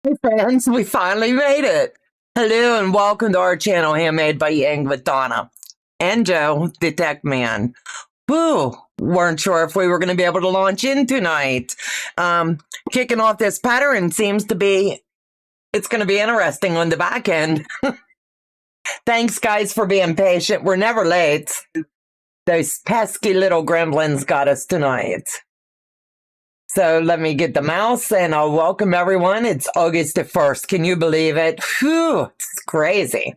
Hey friends, we finally made it. Hello and welcome to our channel, Handmade by Ying with Donna and Joe, the tech man. Woo! Weren't sure if we were going to be able to launch in tonight. Kicking off this pattern seems to be, it's going to be interesting on the back end. Thanks guys for being patient. We're never late. Those pesky little gremlins got us tonight. So let me get the mouse and I'll welcome everyone. It's August the 1st. Can you believe it? Whew, it's crazy.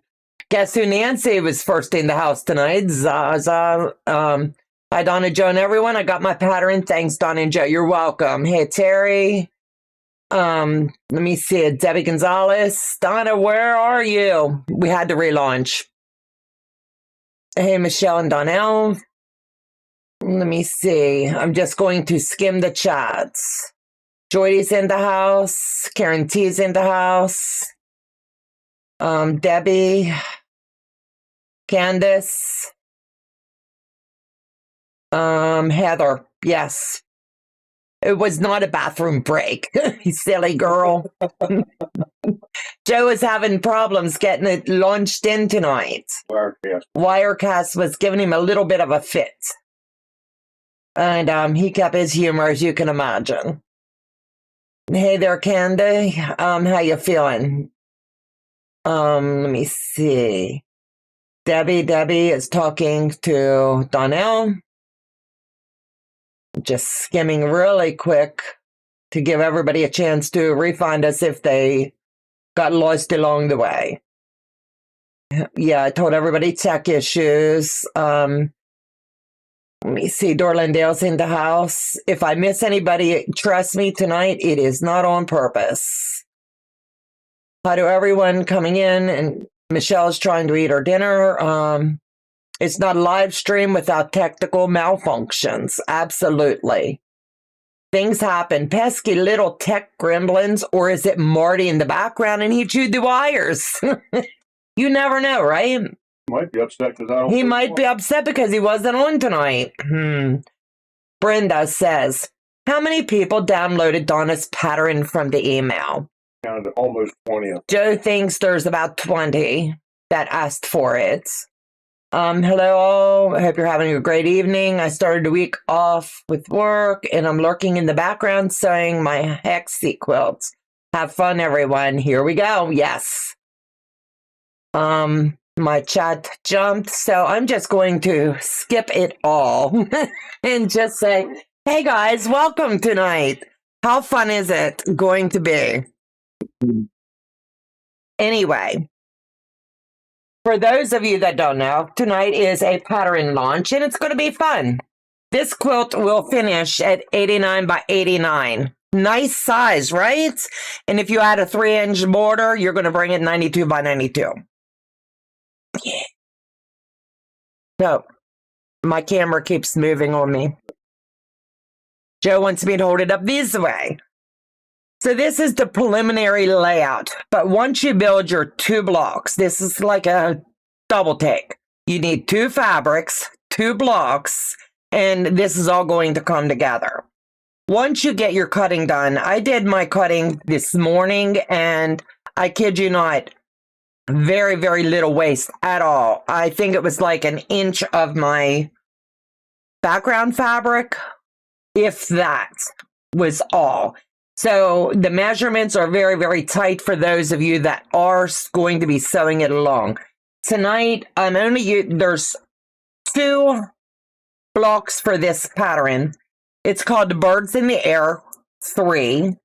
Guess who Nancy was first in the house tonight? Zaza. Hi, Donna, Joe, and everyone. I got my pattern. Thanks, Donna and Joe. You're welcome. Hey, Terry. Let me see it. Debbie Gonzalez. Donna, where are you? We had to relaunch. Hey, Michelle and Donnell. Let me see. I'm just going to skim the chats. Joy's in the house. Karen T's in the house. Debbie. Candace. Heather. Yes. It was not a bathroom break. You silly girl. Joe is having problems getting it launched in tonight. Wirecast was giving him a little bit of a fit. And he kept his humor, as you can imagine. Hey there, Candy. How you feeling? Let me see. Debbie is talking to Donnell. Just skimming really quick to give everybody a chance to refund us if they got lost along the way. Yeah, I told everybody tech issues. Let me see, Dorlandale's in the house. If I miss anybody, trust me, tonight, it is not on purpose. Hi to everyone coming in, and Michelle's trying to eat her dinner. It's not a live stream without technical malfunctions. Absolutely. Things happen. Pesky little tech gremlins, or is it Marty in the background and he chewed the wires? You never know, right? Might be upset because I don't. He might be upset because he wasn't on tonight. Brenda says, how many people downloaded Donna's pattern from the email? Counted almost 20. Joe thinks there's about 20 that asked for it. Hello all. I hope you're having a great evening. I started the week off with work and I'm lurking in the background sewing my hexie quilts. Have fun, everyone. Here we go. Yes. My chat jumped, so I'm just going to skip it all and just say, hey guys, welcome tonight. How fun is it going to be? Anyway, for those of you that don't know, tonight is a pattern launch and it's going to be fun. This quilt will finish at 89 by 89. Nice size, right? And if you add a 3-inch border, you're going to bring it 92 by 92. Yeah. So, my camera keeps moving on me. Joe wants me to hold it up this way. So this is the preliminary layout. But once you build your 2 blocks, this is like a double take. You need 2 fabrics, 2 blocks, and this is all going to come together. Once you get your cutting done, I did my cutting this morning, and I kid you not, very, very little waste at all. I think it was like 1 inch of my background fabric, if that was all. So the measurements are very, very tight for those of you that are going to be sewing it along. Tonight, there's 2 blocks for this pattern. It's called the Birds in the Air 3.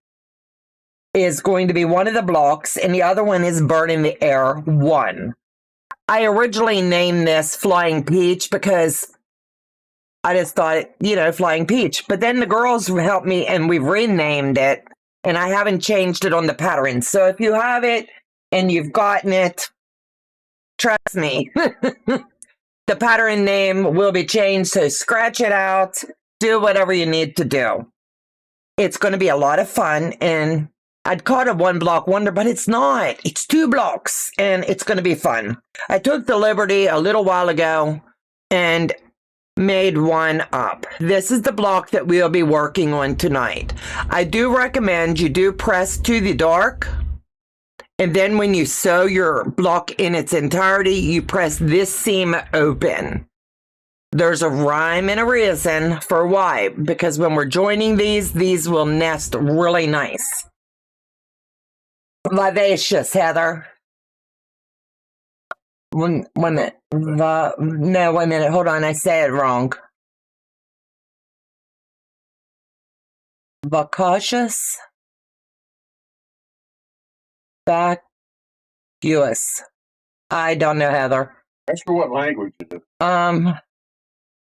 Is going to be one of the blocks, and the other one is Bird in the Air 1. I originally named this Flying Peach because I just thought, Flying Peach. But then the girls helped me, and we've renamed it, and I haven't changed it on the pattern. So if you have it, and you've gotten it, trust me, the pattern name will be changed, so scratch it out, do whatever you need to do. It's going to be a lot of fun, and I'd call it a 1-block wonder, but it's not. It's 2 blocks, and it's going to be fun. I took the liberty a little while ago and made one up. This is the block that we'll be working on tonight. I do recommend you do press to the dark And then when you sew your block in its entirety, you press this seam open. There's a rhyme and a reason for why, because when we're joining these will nest really nice. Vivacious, Heather. One minute. No, wait a minute. Hold on. I said it wrong. Vacacious. Vacuous. I don't know, Heather. That's for what language is it?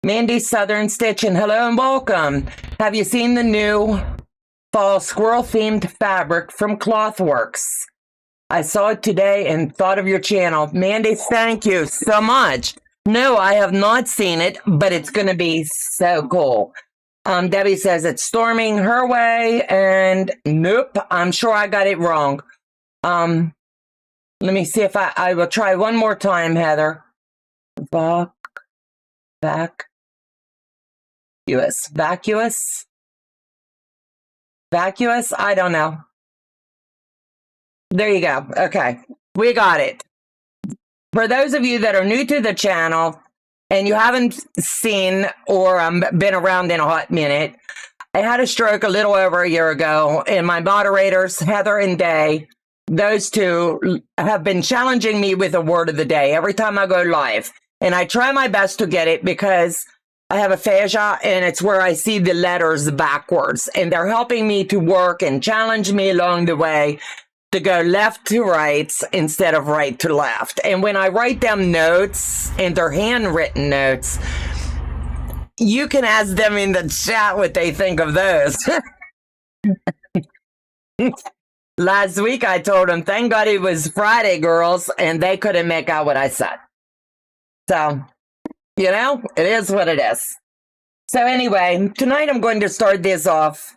Mandy Southern Stitching. Hello and welcome. Have you seen the new fall squirrel themed fabric from Clothworks? I saw it today and thought of your channel. Mandy, thank you so much. No, I have not seen it, but it's going to be so cool. Debbie says it's storming her way, and nope, I'm sure I got it wrong. Let me see if I will try one more time, Heather. Vacuous. I don't know. There you go. Okay, we got it. For those of you that are new to the channel and you haven't seen or been around in a hot minute, I had a stroke a little over a year ago, and my moderators, Heather and Day, those two have been challenging me with a word of the day every time I go live. And I try my best to get it because I have aphasia, and it's where I see the letters backwards. And they're helping me to work and challenge me along the way to go left to right instead of right to left. And when I write them notes, and they're handwritten notes, you can ask them in the chat what they think of those. Last week I told them, thank God it was Friday, girls, and they couldn't make out what I said. So, you know, it is what it is. So anyway, tonight I'm going to start this off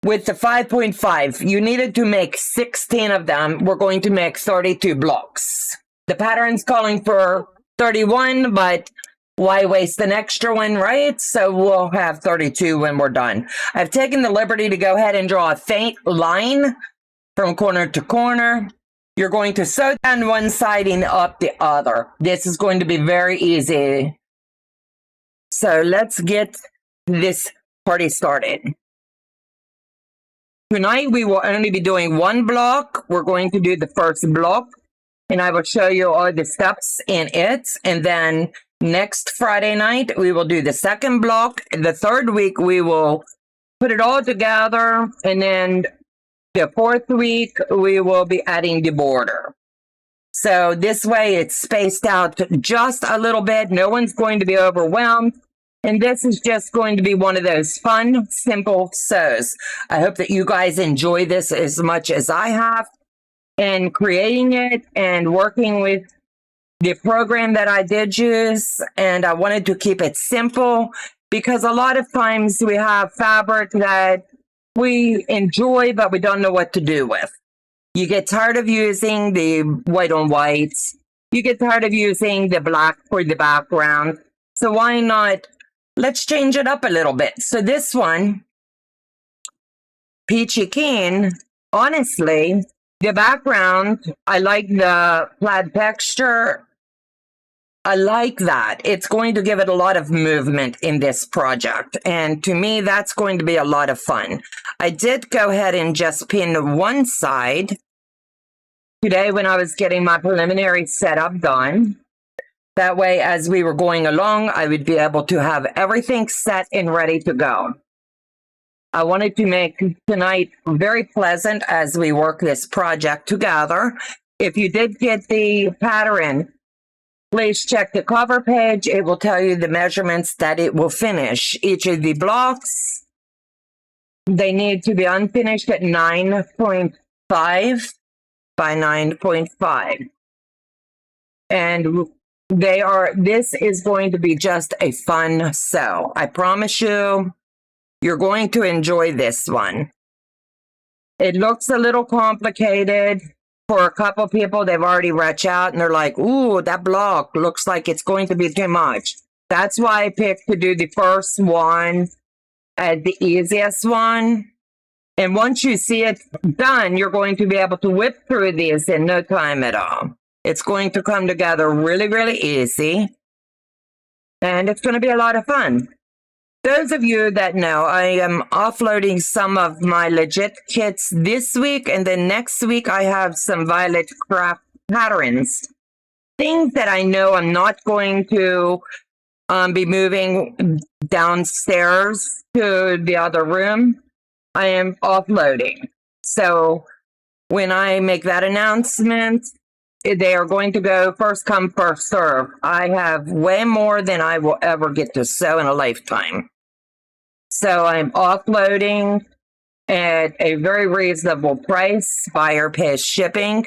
with the 5.5. You needed to make 16 of them. We're going to make 32 blocks. The pattern's calling for 31, but why waste an extra one, right? So we'll have 32 when we're done. I've taken the liberty to go ahead and draw a faint line from corner to corner. You're going to sew down one side and up the other. This is going to be very easy. So let's get this party started. Tonight we will only be doing one block. We're going to do the first block, and I will show you all the steps in it. And then next Friday night we will do the second block. The third week we will put it all together, and then the fourth week we will be adding the border. So this way it's spaced out just a little bit. No one's going to be overwhelmed. And this is just going to be one of those fun, simple sews. I hope that you guys enjoy this as much as I have in creating it and working with the program that I did use. And I wanted to keep it simple because a lot of times we have fabric that we enjoy, but we don't know what to do with. You get tired of using the white on white. You get tired of using the black for the background. So why not? Let's change it up a little bit. So this one, Peachy Keen, honestly, the background, I like the plaid texture. I like that. It's going to give it a lot of movement in this project. And to me, that's going to be a lot of fun. I did go ahead and just pin one side today when I was getting my preliminary setup done. That way, as we were going along, I would be able to have everything set and ready to go. I wanted to make tonight very pleasant as we work this project together. If you did get the pattern, please check the cover page. It will tell you the measurements that it will finish. Each of the blocks, they need to be unfinished at 9.5 by 9.5. And this is going to be just a fun sew. I promise you, you're going to enjoy this one. It looks a little complicated. For a couple people, they've already reached out and they're like, ooh, that block looks like it's going to be too much. That's why I picked to do the first one as the easiest one. And once you see it done, you're going to be able to whip through these in no time at all. It's going to come together really, really easy. And it's going to be a lot of fun. Those of you that know, I am offloading some of my legit kits this week. And then next week, I have some Violet Craft patterns. Things that I know I'm not going to be moving downstairs to the other room. I am offloading. So when I make that announcement, they are going to go first come, first serve. I have way more than I will ever get to sew in a lifetime. So I'm offloading at a very reasonable price. Buyer pays shipping.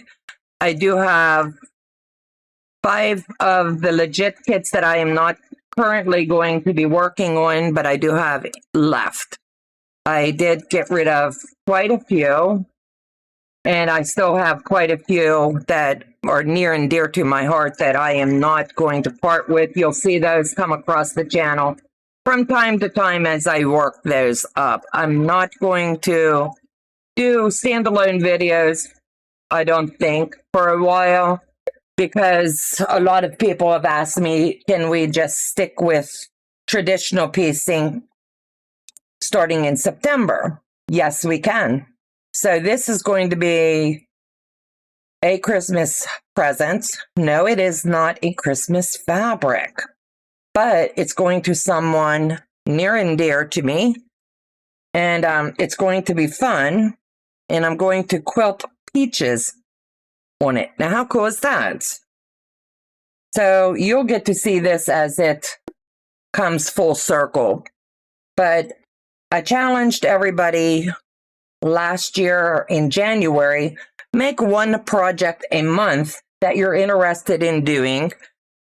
I do have 5 of the legit kits that I am not currently going to be working on, but I do have left. I did get rid of quite a few, and I still have quite a few that are near and dear to my heart that I am not going to part with. You'll see those come across the channel from time to time as I work those up. I'm not going to do standalone videos, I don't think, for a while, because a lot of people have asked me, can we just stick with traditional piecing starting in September? Yes, we can. So this is going to be a Christmas present. No, it is not a Christmas fabric, but it's going to someone near and dear to me. And it's going to be fun. And I'm going to quilt peaches on it. Now, how cool is that? So you'll get to see this as it comes full circle. But I challenged everybody last year in January, make one project a month that you're interested in doing.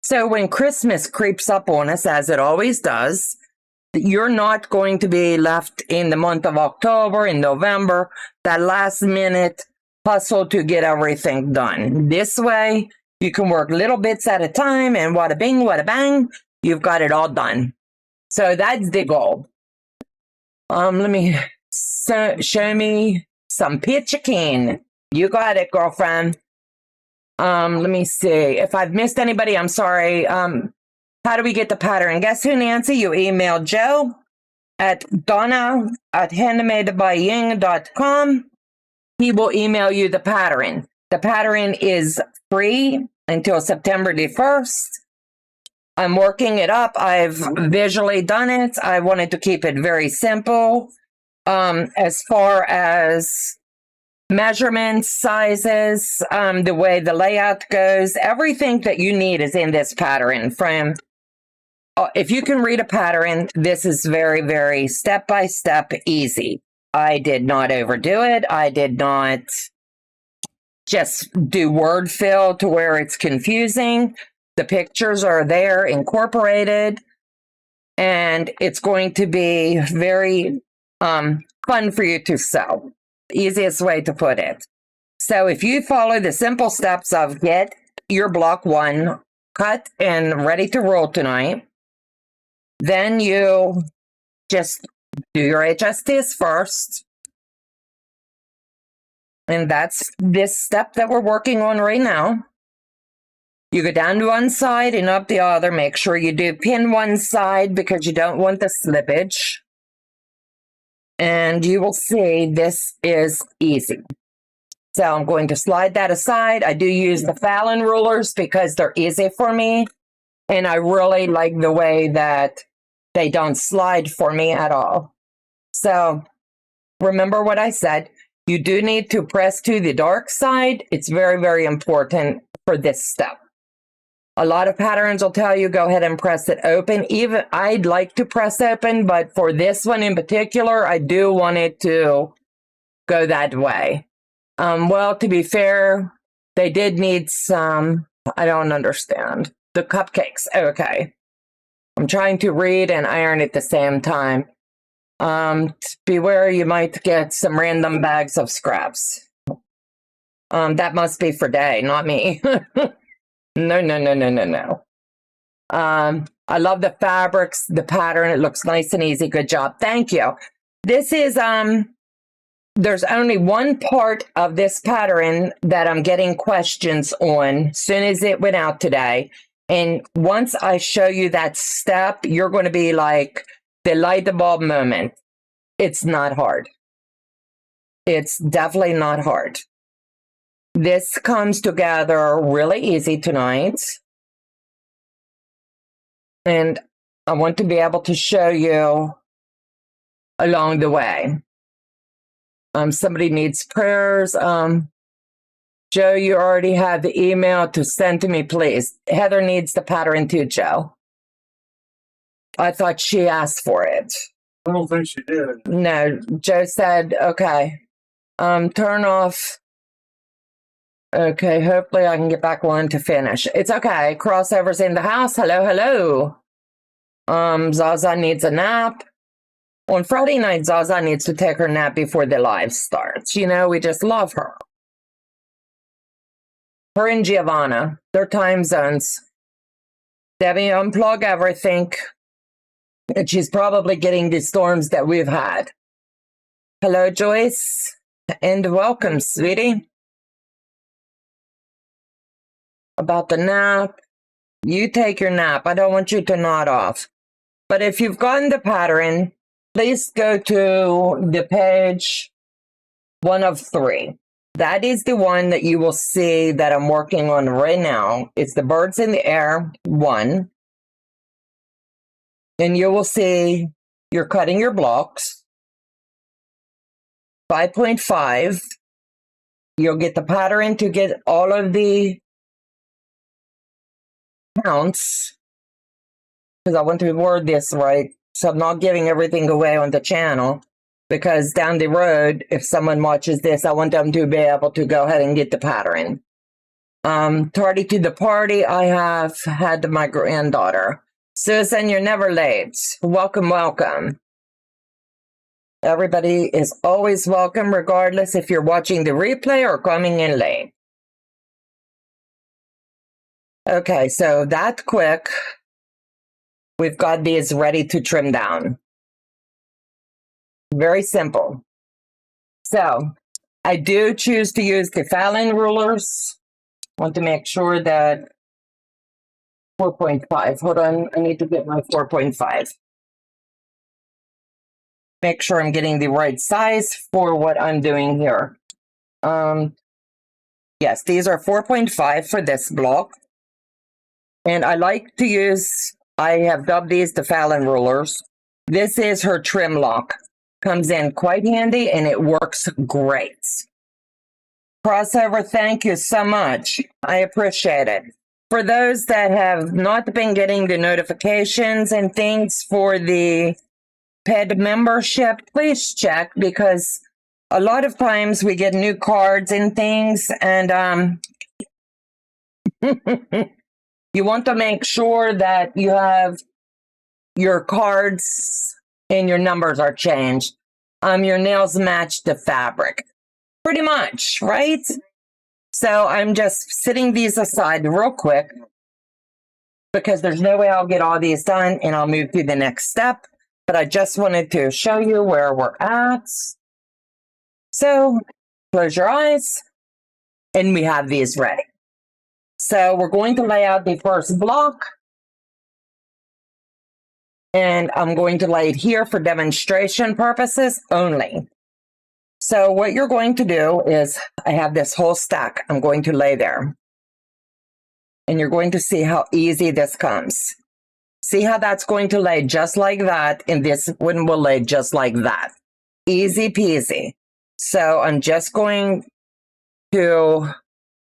So when Christmas creeps up on us, as it always does, you're not going to be left in the month of October, in November, that last minute hustle to get everything done. This way, you can work little bits at a time, and wada bing, wada bang, you've got it all done. So that's the goal. Let me show me some Peachy Keen. You got it, girlfriend. Let me see. If I've missed anybody, I'm sorry. How do we get the pattern? Guess who, Nancy? You emailed Joe at Donna at handmadebying.com. He will email you the pattern. The pattern is free until September the 1st. I'm working it up. I've visually done it. I wanted to keep it very simple. As far as measurements, sizes, the way the layout goes, everything that you need is in this pattern. From if you can read a pattern, this is very, very step-by-step easy. I did not overdo it. I did not just do word fill to where it's confusing. The pictures are there incorporated, and it's going to be very fun for you to sew. Easiest way to put it. So if you follow the simple steps of get your block 1 cut and ready to roll tonight, then you just do your HSTs first. And that's this step that we're working on right now. You go down to one side and up the other. Make sure you do pin one side because you don't want the slippage. And you will see this is easy. So I'm going to slide that aside. I do use the Fallon rulers because they're easy for me. And I really like the way that they don't slide for me at all. So remember what I said. You do need to press to the dark side. It's very, very important for this step. A lot of patterns will tell you go ahead and press it open. Even I'd like to press open, but for this one in particular, I do want it to go that way. Well, to be fair, they did need some, I don't understand. The cupcakes, okay. I'm trying to read and iron at the same time. Beware, you might get some random bags of scraps. That must be for Day, not me. No. I love the fabrics, the pattern. It looks nice and easy. Good job. Thank you. This is There's only one part of this pattern that I'm getting questions on as soon as it went out today. And once I show you that step, you're going to be like the light bulb moment. It's not hard. It's definitely not hard. This comes together really easy tonight. And I want to be able to show you along the way. Somebody needs prayers. Joe, you already have the email to send to me, please. Heather needs the pattern too, Joe. I thought she asked for it. I don't think she did. No, Joe said, okay. Turn off. Okay, hopefully I can get back one to finish. It's okay. Crossovers in the house. Hello, hello. Zaza needs a nap. On Friday night, Zaza needs to take her nap before the live starts. You know, we just love her. Her and Giovanna, their time zones. Debbie, unplug everything. And she's probably getting the storms that we've had. Hello, Joyce, and welcome, sweetie. About the nap, you take your nap. I don't want you to nod off. But if you've gotten the pattern, please go to the page 1 of 3. That is the one that you will see that I'm working on right now. It's the birds in the air 1. And you will see you're cutting your blocks. 5.5. You'll get the pattern to get all of the counts. Because I want to word this right. So I'm not giving everything away on the channel. Because down the road, if someone watches this, I want them to be able to go ahead and get the pattern. Tardy to the party, I have had my granddaughter. Susan, you're never late. Welcome, welcome. Everybody is always welcome, regardless if you're watching the replay or coming in late. Okay, so that quick. We've got these ready to trim down. Very simple. So I do choose to use the Fallon rulers. Want to make sure that 4.5. Hold on, I need to get my 4.5. Make sure I'm getting the right size for what I'm doing here. Yes, these are 4.5 for this block. And I like to use, I have dubbed these the Fallon rulers. This is her trim lock. Comes in quite handy and it works great. Crossover, thank you so much. I appreciate it. For those that have not been getting the notifications and things for the paid membership, please check, because a lot of times we get new cards and things, and you want to make sure that you have your cards and your numbers are changed. Your nails match the fabric. Pretty much, right? So I'm just setting these aside real quick because there's no way I'll get all these done and I'll move to the next step. But I just wanted to show you where we're at. So close your eyes and we have these ready. So we're going to lay out the first block. And I'm going to lay it here for demonstration purposes only. So what you're going to do is, I have this whole stack I'm going to lay there. And you're going to see how easy this comes. See how that's going to lay just like that, and this one will lay just like that. Easy peasy. So I'm just going to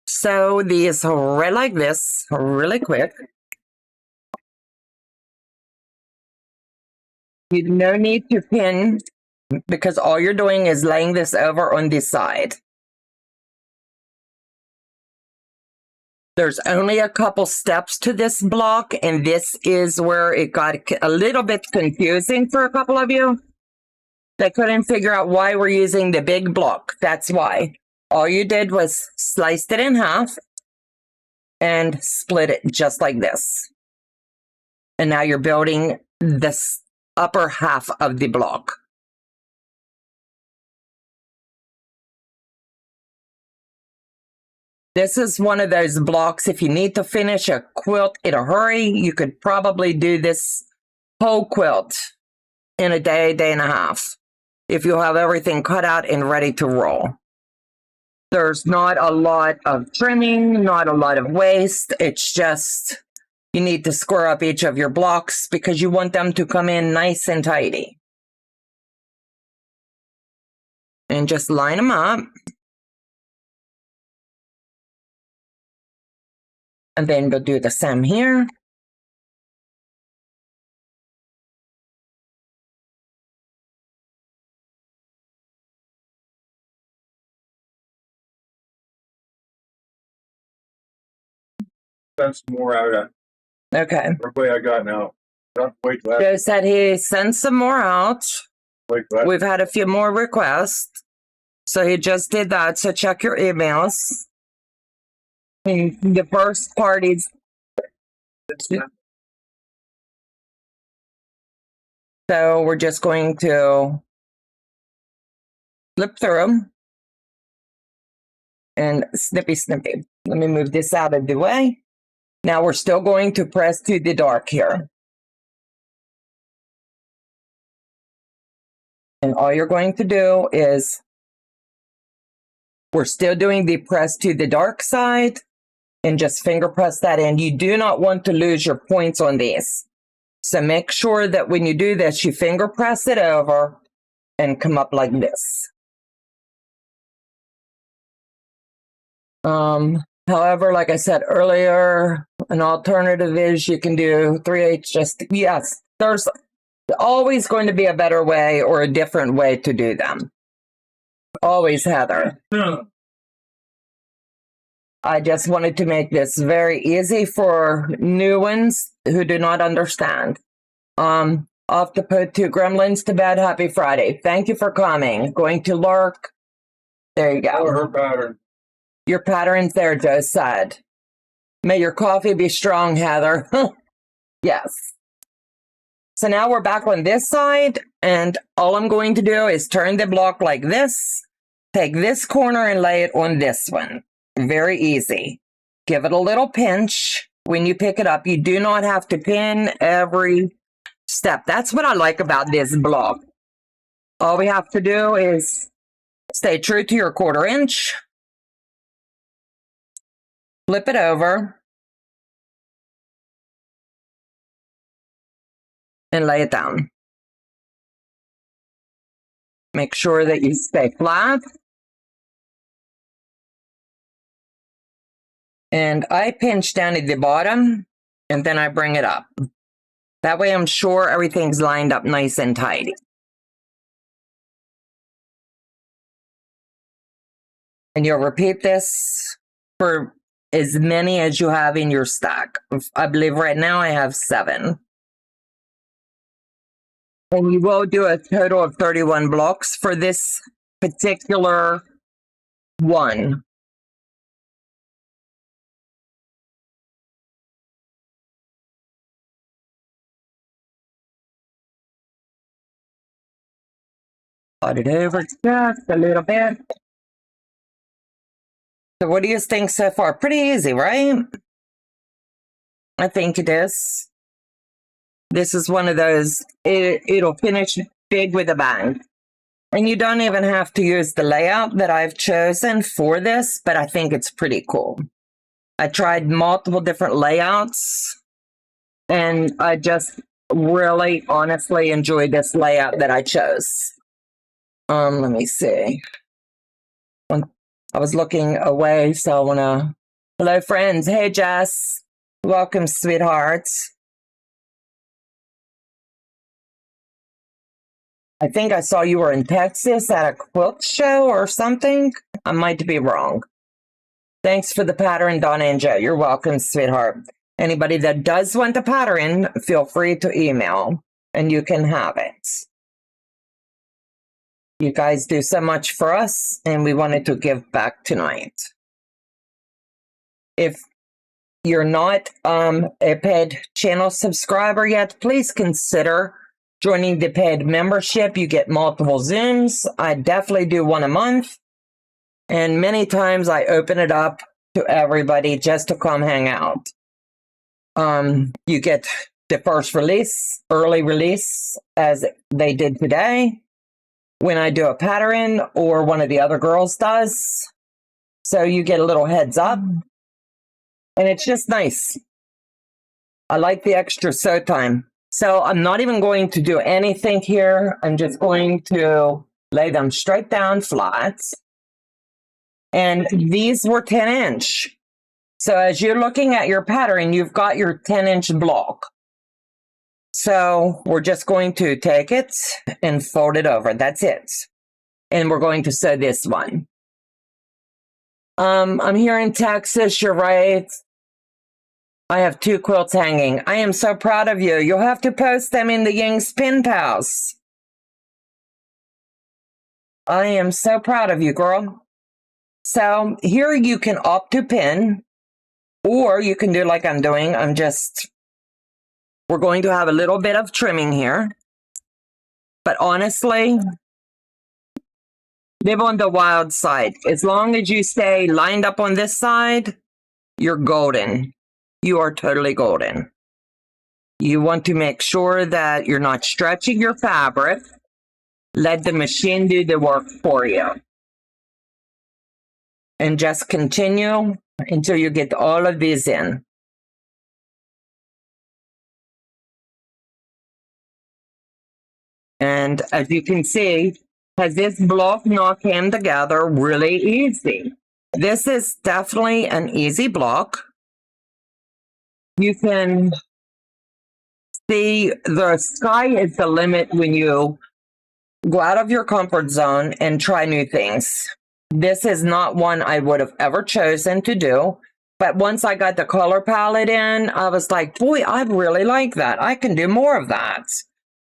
sew these right like this, really quick. You no need to pin, because all you're doing is laying this over on this side. There's only a couple steps to this block, and this is where it got a little bit confusing for a couple of you. They couldn't figure out why we're using the big block. That's why. All you did was sliced it in half and split it just like this. And now you're building this upper half of the block. This is one of those blocks. If you need to finish a quilt in a hurry, you could probably do this whole quilt in a day, day and a half, if you have everything cut out and ready to roll. There's not a lot of trimming, not a lot of waste. It's just you need to square up each of your blocks because you want them to come in nice and tidy. And just line them up. And then we'll do the same here. Send some more out. Okay. Everybody I got now. Don't wait till Joe said he sent some more out. wait till that. We've had a few more requests. So he just did that. So check your emails. And the first parties. So we're just going to flip through them. And snippy. Let me move this out of the way. Now we're still going to press to the dark here. And all you're going to do is, we're still doing the press to the dark side, and just finger press that in. You do not want to lose your points on these. So make sure that when you do this, you finger press it over and come up like this. However, like I said earlier, an alternative is you can do 3/8 just, yes, there's always going to be a better way or a different way to do them. Always, Heather. I just wanted to make this very easy for new ones who do not understand. Off to put 2 gremlins to bed. Happy Friday. Thank you for coming. Going to lurk. There you go. Oh, her pattern. Your pattern's there, Joe said. May your coffee be strong, Heather. Yes. So now we're back on this side, and all I'm going to do is turn the block like this, take this corner and lay it on this one. Very easy. Give it a little pinch when you pick it up. You do not have to pin every step. That's what I like about this block. All we have to do is stay true to your 1/4 inch. Flip it over. And lay it down. Make sure that you stay flat. And I pinch down at the bottom, and then I bring it up. That way I'm sure everything's lined up nice and tidy. And you'll repeat this for as many as you have in your stack. I believe right now I have 7. And you will do a total of 31 blocks for this particular one. Slide it over just a little bit. So what do you think so far? Pretty easy, right? I think it is. This is one of those, it'll finish big with a bang. And you don't even have to use the layout that I've chosen for this, but I think it's pretty cool. I tried multiple different layouts, and I just really honestly enjoyed this layout that I chose. Let me see. I was looking away, so I want to... Hello, friends. Hey, Jess. Welcome, sweethearts. I think I saw you were in Texas at a quilt show or something. I might be wrong. Thanks for the pattern, Donna and Joe. You're welcome, sweetheart. Anybody that does want the pattern, feel free to email, and you can have it. You guys do so much for us, and we wanted to give back tonight. If you're not a paid channel subscriber yet, please consider joining the paid membership. You get multiple Zooms. I definitely do one a month. And many times I open it up to everybody just to come hang out. You get the first release, early release, as they did today, when I do a pattern or one of the other girls does. So you get a little heads up, and it's just nice. I like the extra sew time. So I'm not even going to do anything here. I'm just going to lay them straight down flat. And these were 10-inch. So as you're looking at your pattern, you've got your 10-inch block. So we're just going to take it and fold it over. That's it. And we're going to sew this one. I'm here in Texas. You're right. I have 2 quilts hanging. I am so proud of you. You'll have to post them in the Ying Spin Pals. I am so proud of you, girl. So here you can opt to pin, or you can do like I'm doing. We're going to have a little bit of trimming here. But honestly, live on the wild side. As long as you stay lined up on this side, you're golden. You are totally golden. You want to make sure that you're not stretching your fabric. Let the machine do the work for you. And just continue until you get all of these in. And as you can see, has this block not came together really easy. This is definitely an easy block. You can see the sky is the limit when you go out of your comfort zone and try new things. This is not one I would have ever chosen to do. But once I got the color palette in, I was like, boy, I really like that. I can do more of that.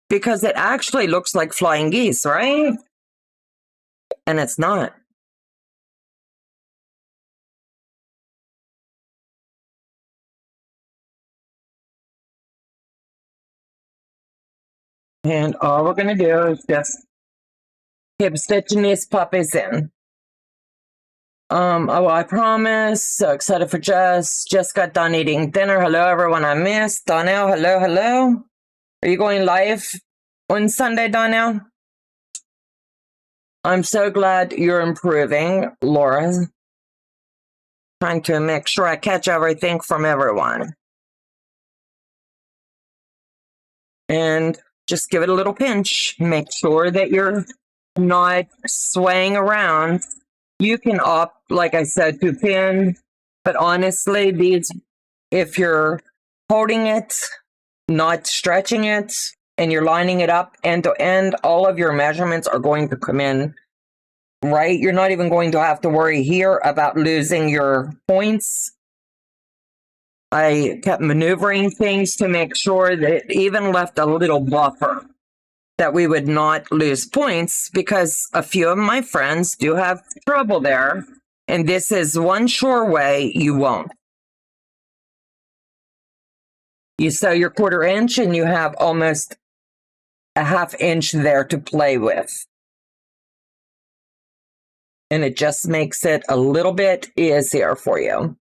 Because it actually looks like flying geese, right? And it's not. And all we're going to do is just keep stitching these puppies in. Oh, I promise. So excited for Jess. Just got done eating dinner. Hello, everyone I missed. Donnell, hello, hello. Are you going live on Sunday, Donnell? I'm so glad you're improving, Laura. Trying to make sure I catch everything from everyone. And just give it a little pinch. Make sure that you're not swaying around. You can opt, like I said, to pin. But honestly, these, if you're holding it, not stretching it, and you're lining it up end to end, all of your measurements are going to come in right. You're not even going to have to worry here about losing your points. I kept maneuvering things to make sure that it even left a little buffer that we would not lose points, because a few of my friends do have trouble there. And this is one sure way you won't. You sew your 1/4 inch and you have almost a 1/2 inch there to play with. And it just makes it a little bit easier for you.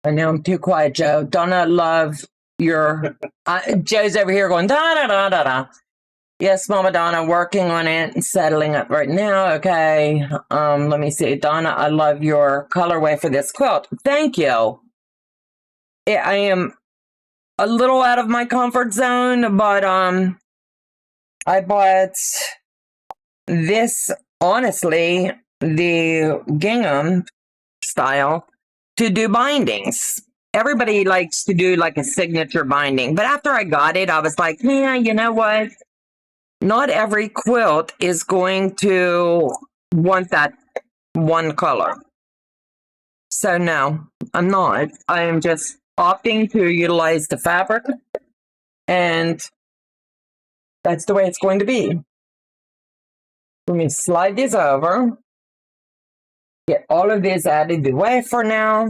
I know I'm too quiet, Joe. Donna, love your... Joe's over here going, da-da-da-da-da. Yes, Mama Donna, working on it and settling up right now. Okay. Let me see. Donna, I love your colorway for this quilt. Thank you. I am a little out of my comfort zone, but I bought this, honestly, the gingham style, to do bindings. Everybody likes to do like a signature binding, but after I got it, I was like, yeah, you know what? Not every quilt is going to want that one color. So no, I'm not. I am just opting to utilize the fabric, and that's the way it's going to be. Let me slide these over. Get all of these out of the way for now.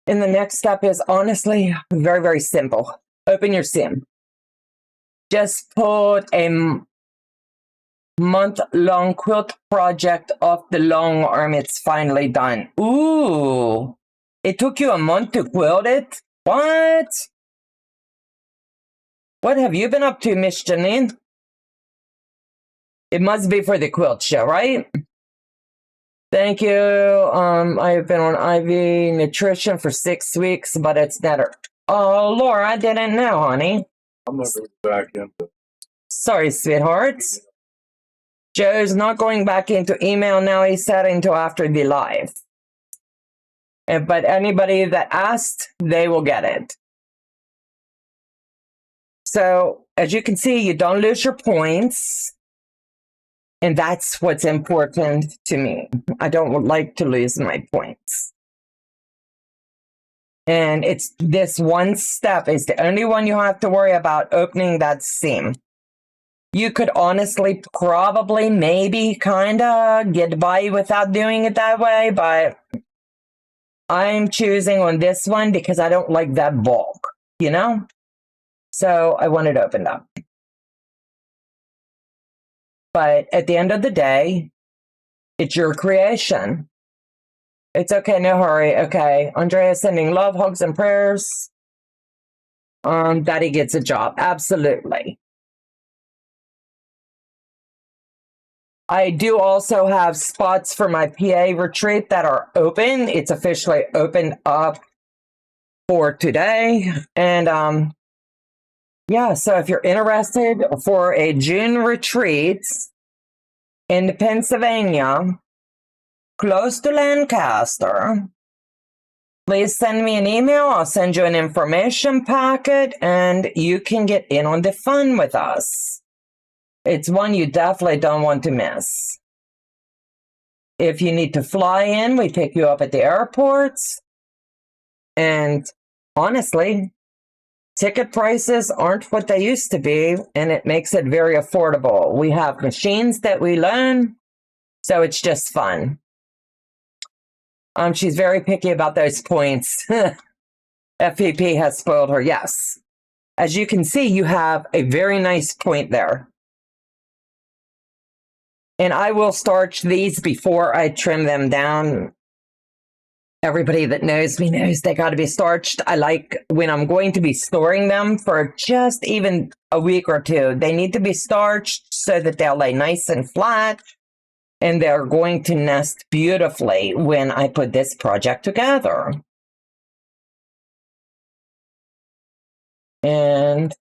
And the next step is honestly very, very simple. Open your sim. Just put a month-long quilt project off the long arm. It's finally done. Ooh, it took you a month to quilt it? What? What have you been up to, Miss Janine? It must be for the quilt show, right? Thank you. I've been on IV nutrition for 6 weeks, but it's better. Oh, Laura, I didn't know, honey. I'm not going back into. Sorry, sweetheart. Joe's not going back into email now. He said until after the live. But anybody that asked, they will get it. So, as you can see, you don't lose your points. And that's what's important to me. I don't like to lose my points. And it's this one step is the only one you have to worry about opening that seam. You could honestly probably maybe kind of get by without doing it that way, but I'm choosing on this one because I don't like that bulk, you know? So I want it opened up. But at the end of the day, it's your creation. It's okay, no hurry. Okay, Andrea sending love, hugs, and prayers. Daddy gets a job. Absolutely. I do also have spots for my PA retreat that are open. It's officially opened up for today. And yeah, so if you're interested for a June retreat in Pennsylvania, close to Lancaster, please send me an email. I'll send you an information packet and you can get in on the fun with us. It's one you definitely don't want to miss. If you need to fly in, we pick you up at the airport. And honestly, ticket prices aren't what they used to be, and it makes it very affordable. We have machines that we learn, so it's just fun. She's very picky about those points. FPP has spoiled her, yes. As you can see, you have a very nice point there. And I will starch these before I trim them down. Everybody that knows me knows they got to be starched. I like when I'm going to be storing them for just even a week or two, they need to be starched so that they'll lay nice and flat. And they're going to nest beautifully when I put this project together. And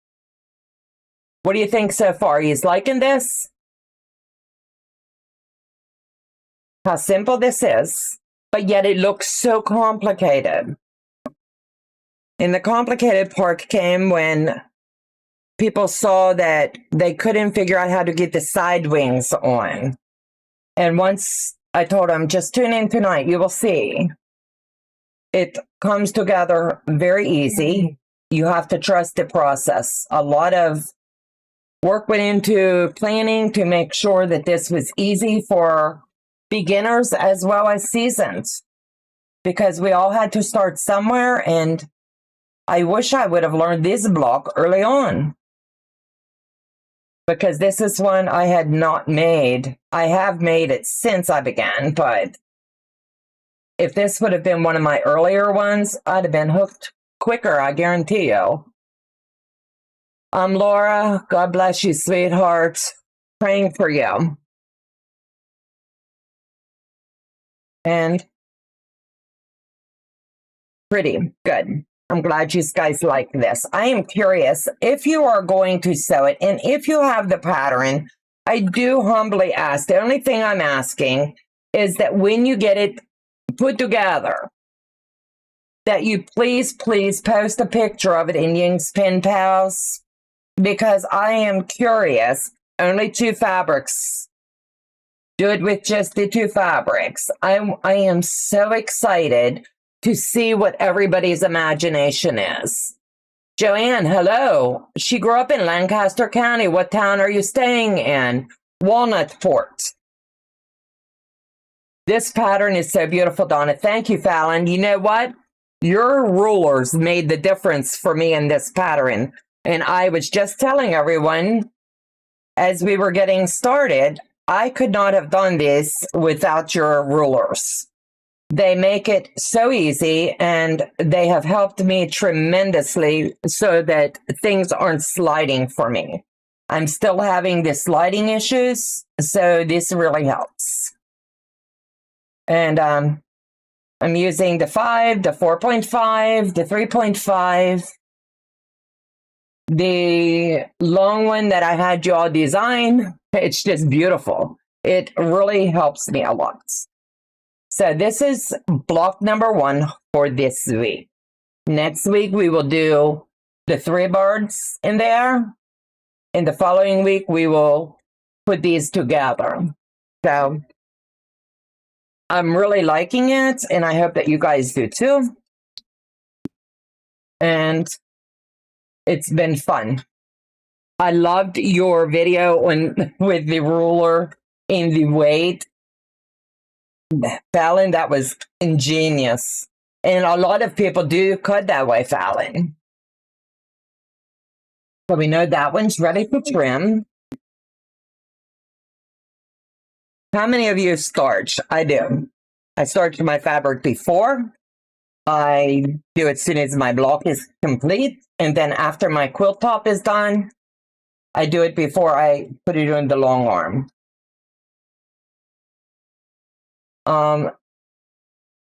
what do you think so far? Are you liking this? How simple this is, but yet it looks so complicated. And the complicated part came when people saw that they couldn't figure out how to get the side wings on. And once I told them, just tune in tonight, you will see. It comes together very easy. You have to trust the process. A lot of work went into planning to make sure that this was easy for beginners as well as seasoned, because we all had to start somewhere, and I wish I would have learned this block early on, because this is one I had not made. I have made it since I began, but if this would have been one of my earlier ones, I'd have been hooked quicker, I guarantee you. Laura, God bless you, sweetheart. Praying for you. And pretty good. I'm glad you guys like this. I am curious if you are going to sew it, and if you have the pattern, I do humbly ask. The only thing I'm asking is that when you get it put together, that you please post a picture of it in Ying's Pen Pals, because I am curious. Only 2 fabrics. Do it with just the 2 fabrics. I am so excited to see what everybody's imagination is. Joanne, hello. She grew up in Lancaster County. What town are you staying in? Walnut Fort. This pattern is so beautiful, Donna. Thank you, Fallon. You know what? Your rulers made the difference for me in this pattern. And I was just telling everyone as we were getting started, I could not have done this without your rulers. They make it so easy, and they have helped me tremendously so that things aren't sliding for me. I'm still having the sliding issues, so this really helps. And I'm using the 5, the 4.5, the 3.5, the long one that I had you all design. It's just beautiful. It really helps me a lot. So this is block number 1 for this week. Next week, we will do the 3 birds in there. In the following week, we will put these together. So I'm really liking it, and I hope that you guys do too. And it's been fun. I loved your video with the ruler in the weight. Fallon, that was ingenious. And a lot of people do cut that way, Fallon. So we know that one's ready for trim. How many of you starch? I do. I starch my fabric before. I do it as soon as my block is complete. And then after my quilt top is done, I do it before I put it in the long arm.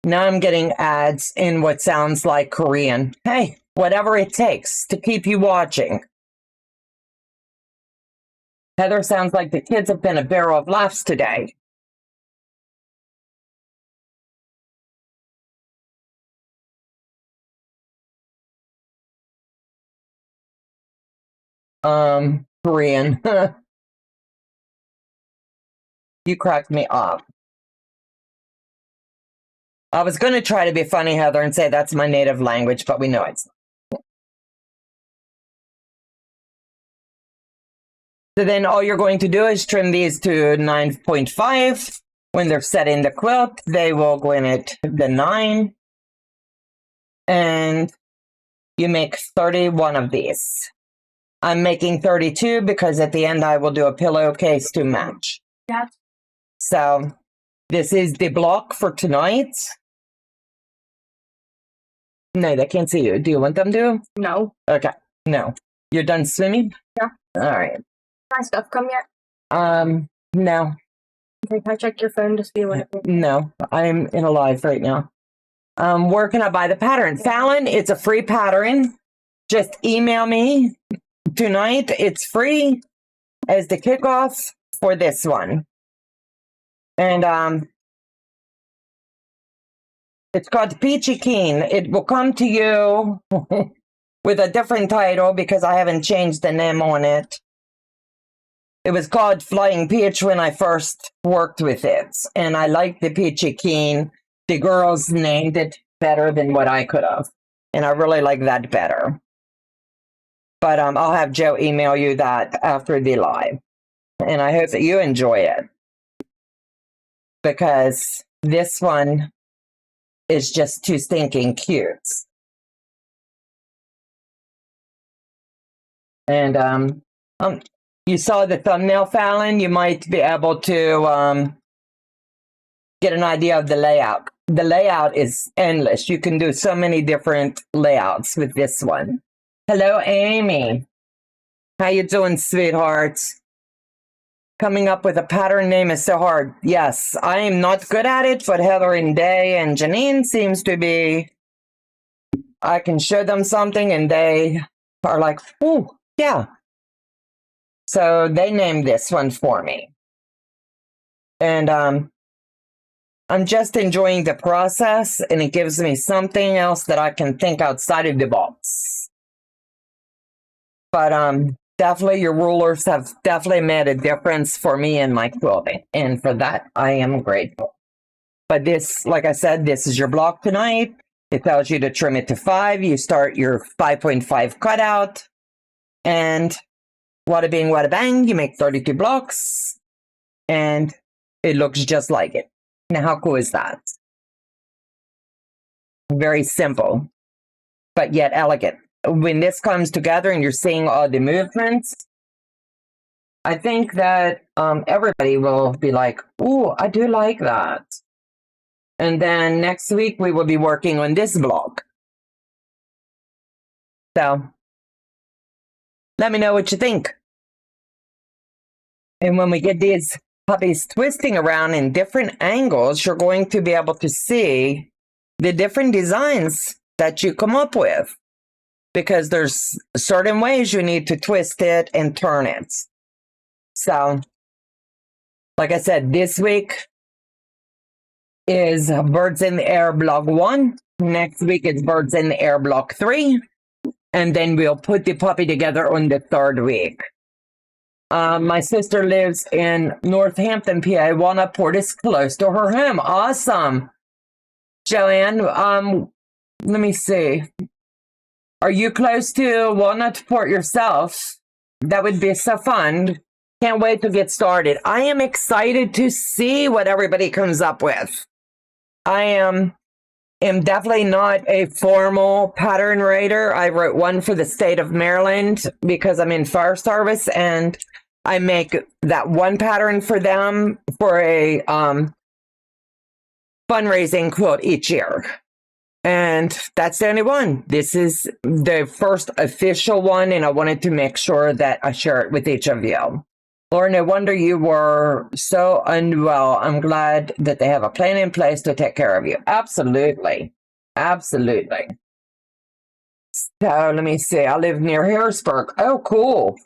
Now I'm getting ads in what sounds like Korean. Hey, whatever it takes to keep you watching. Heather, sounds like the kids have been a barrel of laughs today. Korean. You cracked me up. I was going to try to be funny, Heather, and say that's my native language, but we know it's not. So then all you're going to do is trim these to 9.5. When they're set in the quilt, they will go in at the 9. And you make 31 of these. I'm making 32 because at the end I will do a pillowcase to match. Yeah. So this is the block for tonight. No, they can't see you. Do you want them to? No. Okay. No. You're done swimming? Yeah. All right. My stuff come yet? No. Okay, can I check your phone to see what? No. I'm in a live right now. Where can I buy the pattern? Fallon, it's a free pattern. Just email me tonight. It's free as the kickoff for this one. And it's called Peachy Keen. It will come to you with a different title because I haven't changed the name on it. It was called Flying Peach when I first worked with it. And I like the Peachy Keen. The girls named it better than what I could have. And I really like that better. But I'll have Joe email you that after the live. And I hope that you enjoy it. Because this one is just too stinking cute. And you saw the thumbnail, Fallon. You might be able to get an idea of the layout. The layout is endless. You can do so many different layouts with this one. Hello, Amy. How you doing, sweetheart? Coming up with a pattern name is so hard. Yes, I am not good at it, but Heather and Day and Janine seems to be. I can show them something and they are like, oh, yeah. So they named this one for me. And I'm just enjoying the process, and it gives me something else that I can think outside of the box. But definitely your rulers have definitely made a difference for me in my quilting. And for that, I am grateful. But this, like I said, this is your block tonight. It tells you to trim it to 5. You start your 5.5 cutout. And wada bing, wada bang, you make 32 blocks. And it looks just like it. Now, how cool is that? Very simple, but yet elegant. When this comes together and you're seeing all the movements, I think that everybody will be like, "Ooh, I do like that." And then next week, we will be working on this block. So let me know what you think. And when we get these puppies twisting around in different angles, you're going to be able to see the different designs that you come up with. Because there's certain ways you need to twist it and turn it. So, like I said, this week is Birds in the Air Block 1. Next week is Birds in the Air Block 3. And then we'll put the puppy together on the 3rd week. My sister lives in Northampton, PA. Wannaport is close to her home. Awesome. Joanne, let me see. Are you close to Wannaport yourself? That would be so fun. Can't wait to get started. I am excited to see what everybody comes up with. I am definitely not a formal pattern writer. I wrote one for the state of Maryland because I'm in fire service, and I make that one pattern for them for a fundraising quilt each year. And that's the only one. This is the first official one, and I wanted to make sure that I share it with each of you. Lauren, no wonder you were so unwell. I'm glad that they have a plan in place to take care of you. Absolutely. Absolutely. So let me see. I live near Harrisburg. Oh, cool.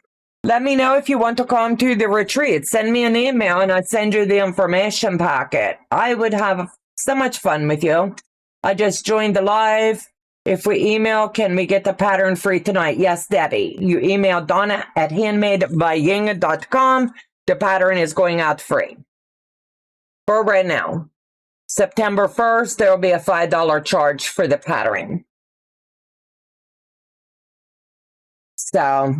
Let me know if you want to come to the retreat. Send me an email and I'll send you the information packet. I would have so much fun with you. I just joined the live. If we email, can we get the pattern free tonight? Yes, Debbie. You email Donna at handmadebyying.com. The pattern is going out free. For right now. September 1st, there will be a $5 charge for the pattern. So,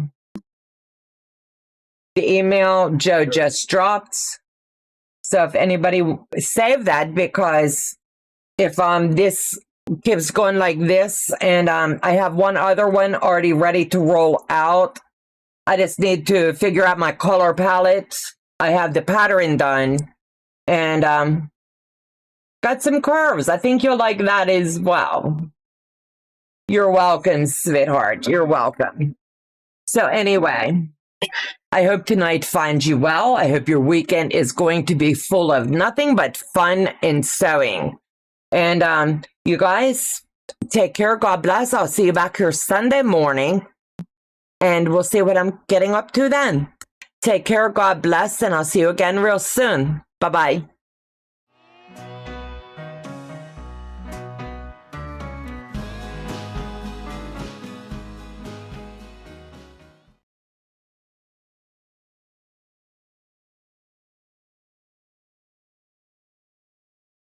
the email Joe just dropped. So if anybody save that, because if this keeps going like this, and I have one other one already ready to roll out. I just need to figure out my color palette. I have the pattern done, and got some curves. I think you'll like that as well. You're welcome, sweetheart. You're welcome. So anyway, I hope tonight finds you well. I hope your weekend is going to be full of nothing but fun and sewing. And you guys, take care. God bless. I'll see you back here Sunday morning. And we'll see what I'm getting up to then. Take care. God bless. And I'll see you again real soon. Bye-bye.